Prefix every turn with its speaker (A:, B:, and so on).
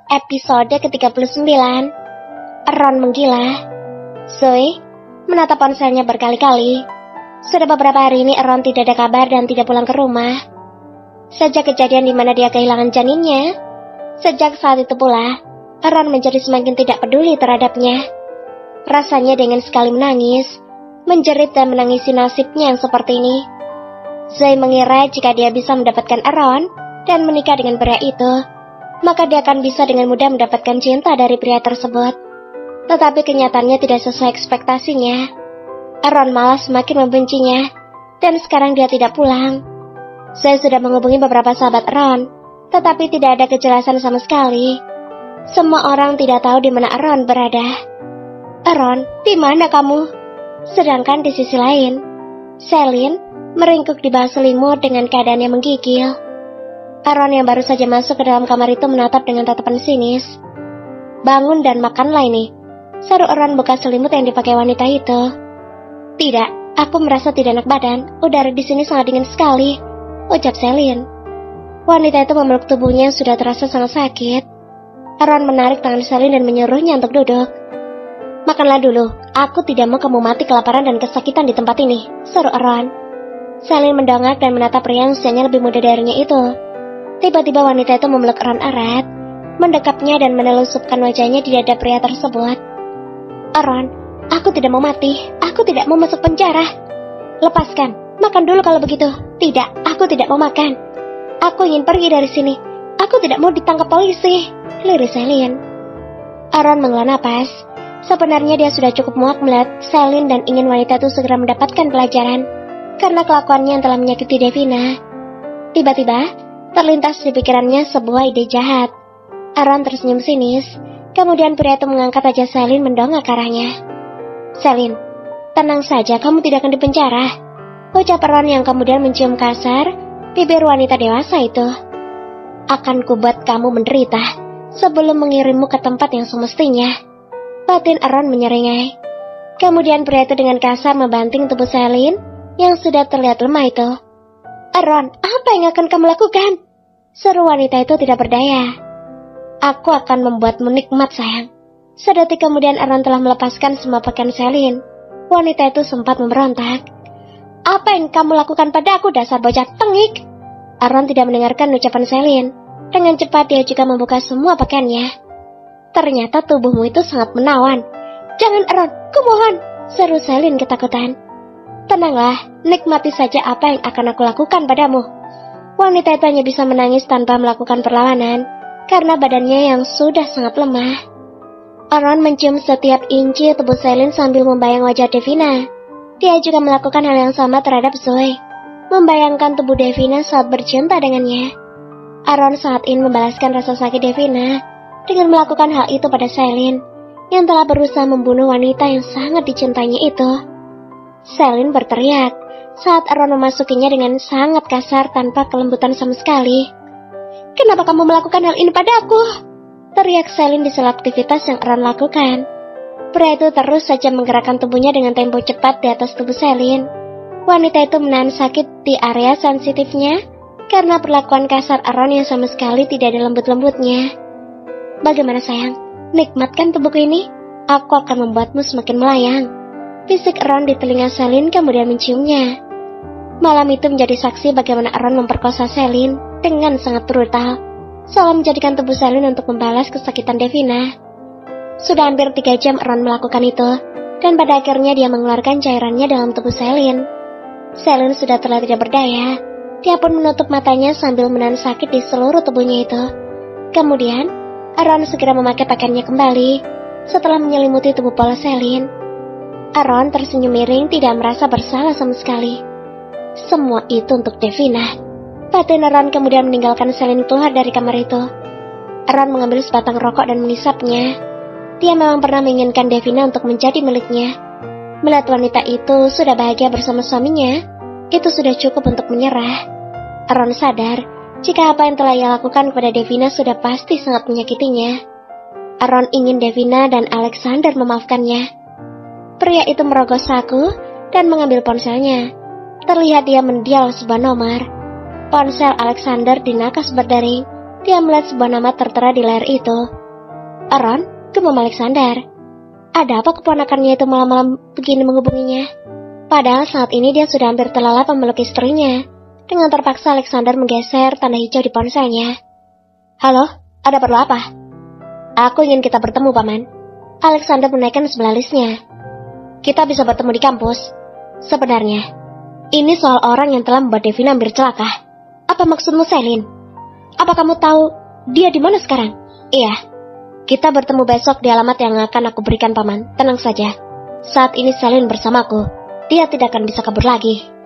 A: Episode ke-39. Ron menggila. Zoe menatap ponselnya berkali-kali. Sudah beberapa hari ini Ron tidak ada kabar dan tidak pulang ke rumah. Sejak kejadian di mana dia kehilangan janinnya, sejak saat itu pula, Ron menjadi semakin tidak peduli terhadapnya. Rasanya dengan sekali menangis, menjerit dan menangisi nasibnya yang seperti ini. Zoe mengira jika dia bisa mendapatkan Ron dan menikah dengan pria itu, maka dia akan bisa dengan mudah mendapatkan cinta dari pria tersebut. Tetapi kenyataannya tidak sesuai ekspektasinya. Ron malah semakin membencinya, dan sekarang dia tidak pulang. Saya sudah menghubungi beberapa sahabat Ron, tetapi tidak ada kejelasan sama sekali. Semua orang tidak tahu di mana Ron berada. Ron, di mana kamu? Sedangkan di sisi lain, Selin meringkuk di bawah selimut dengan keadaan yang menggigil. Ron yang baru saja masuk ke dalam kamar itu menatap dengan tatapan sinis. Bangun dan makanlah ini, seru Ron buka selimut yang dipakai wanita itu. Tidak, aku merasa tidak enak badan. Udara di sini sangat dingin sekali, ucap Selin. Wanita itu memeluk tubuhnya yang sudah terasa sangat sakit. Ron menarik tangan Selin dan menyuruhnya untuk duduk. Makanlah dulu, aku tidak mau kamu mati kelaparan dan kesakitan di tempat ini, seru Ron. Selin mendongak dan menatap pria yang usianya lebih muda darinya itu. Tiba-tiba wanita itu memeluk Ron erat, mendekapnya dan menelusupkan wajahnya di dada pria tersebut. Ron, aku tidak mau mati, aku tidak mau masuk penjara. Lepaskan, makan dulu kalau begitu. Tidak, aku tidak mau makan. Aku ingin pergi dari sini, aku tidak mau ditangkap polisi, liris Selin. Ron menghela napas. Sebenarnya dia sudah cukup muak melihat Selin dan ingin wanita itu segera mendapatkan pelajaran karena kelakuannya yang telah menyakiti Devina. Tiba-tiba terlintas di pikirannya sebuah ide jahat. Ron tersenyum sinis. Kemudian pria itu mengangkat wajah Selin mendongak ke arahnya. Selin, tenang saja, kamu tidak akan dipenjara, ucap Ron yang kemudian mencium kasar bibir wanita dewasa itu. Akan kubuat kamu menderita sebelum mengirimmu ke tempat yang semestinya, batin Ron menyeringai. Kemudian pria itu dengan kasar membanting tubuh Selin yang sudah terlihat lemah itu. Ron, apa yang akan kamu lakukan? Seru wanita itu tidak berdaya. Aku akan membuatmu nikmat, sayang. Sedetik kemudian Ron telah melepaskan semua pakaian Selin. Wanita itu sempat memberontak. Apa yang kamu lakukan pada aku, dasar bocah tengik? Ron tidak mendengarkan ucapan Selin. Dengan cepat dia juga membuka semua pakaiannya. Ternyata tubuhmu itu sangat menawan. Jangan, Ron, kumohon, seru Selin ketakutan. Tenanglah, nikmati saja apa yang akan aku lakukan padamu. Wanita itu hanya bisa menangis tanpa melakukan perlawanan, karena badannya yang sudah sangat lemah. Ron mencium setiap inci tubuh Selin sambil membayang wajah Devina. Dia juga melakukan hal yang sama terhadap Zoe, membayangkan tubuh Devina saat bercinta dengannya. Ron saat ini membalaskan rasa sakit Devina dengan melakukan hal itu pada Selin, yang telah berusaha membunuh wanita yang sangat dicintainya itu. Selin berteriak saat Ron memasukinya dengan sangat kasar tanpa kelembutan sama sekali. Kenapa kamu melakukan hal ini pada aku? Teriak Selin di sela aktivitas yang Ron lakukan. Pria itu terus saja menggerakkan tubuhnya dengan tempo cepat di atas tubuh Selin. Wanita itu menahan sakit di area sensitifnya karena perlakuan kasar Ron yang sama sekali tidak ada lembut-lembutnya. Bagaimana sayang? Nikmatkan tubuhku ini? Aku akan membuatmu semakin melayang, bisik Ron di telinga Selin kemudian menciumnya. Malam itu menjadi saksi bagaimana Ron memperkosa Selin dengan sangat brutal, seolah menjadikan tubuh Selin untuk membalas kesakitan Devina. Sudah hampir 3 jam Ron melakukan itu, dan pada akhirnya dia mengeluarkan cairannya dalam tubuh Selin. Selin sudah terlihat tidak berdaya. Dia pun menutup matanya sambil menahan sakit di seluruh tubuhnya itu. Kemudian Ron segera memakai pakaiannya kembali setelah menyelimuti tubuh polos Selin. Ron tersenyum miring, tidak merasa bersalah sama sekali. Semua itu untuk Devina. Batin Ron kemudian meninggalkan Selin keluar dari kamar itu. Ron mengambil sebatang rokok dan mengisapnya. Dia memang pernah menginginkan Devina untuk menjadi miliknya. Melihat wanita itu sudah bahagia bersama suaminya, itu sudah cukup untuk menyerah. Ron sadar jika apa yang telah ia lakukan kepada Devina sudah pasti sangat menyakitinya. Ron ingin Devina dan Alexander memaafkannya. Pria itu merogoh saku dan mengambil ponselnya. Terlihat dia mendial sebuah nomor. Ponsel Alexander dinakas berdering. Dia melihat sebuah nama tertera di layar itu. Ron, gemam Alexander. Ada apa keponakannya itu malam-malam begini menghubunginya? Padahal saat ini dia sudah hampir terlelap memeluk istrinya. Dengan terpaksa Alexander menggeser tanda hijau di ponselnya. Halo, ada perlu apa? Aku ingin kita bertemu, Paman. Alexander menaikkan sebelah alisnya. Kita bisa bertemu di kampus. Sebenarnya, ini soal orang yang telah membuat Devina hampir celaka. Apa maksudmu, Selin? Apa kamu tahu dia di mana sekarang? Iya, kita bertemu besok di alamat yang akan aku berikan, Paman. Tenang saja. Saat ini Selin bersamaku. Dia tidak akan bisa kabur lagi.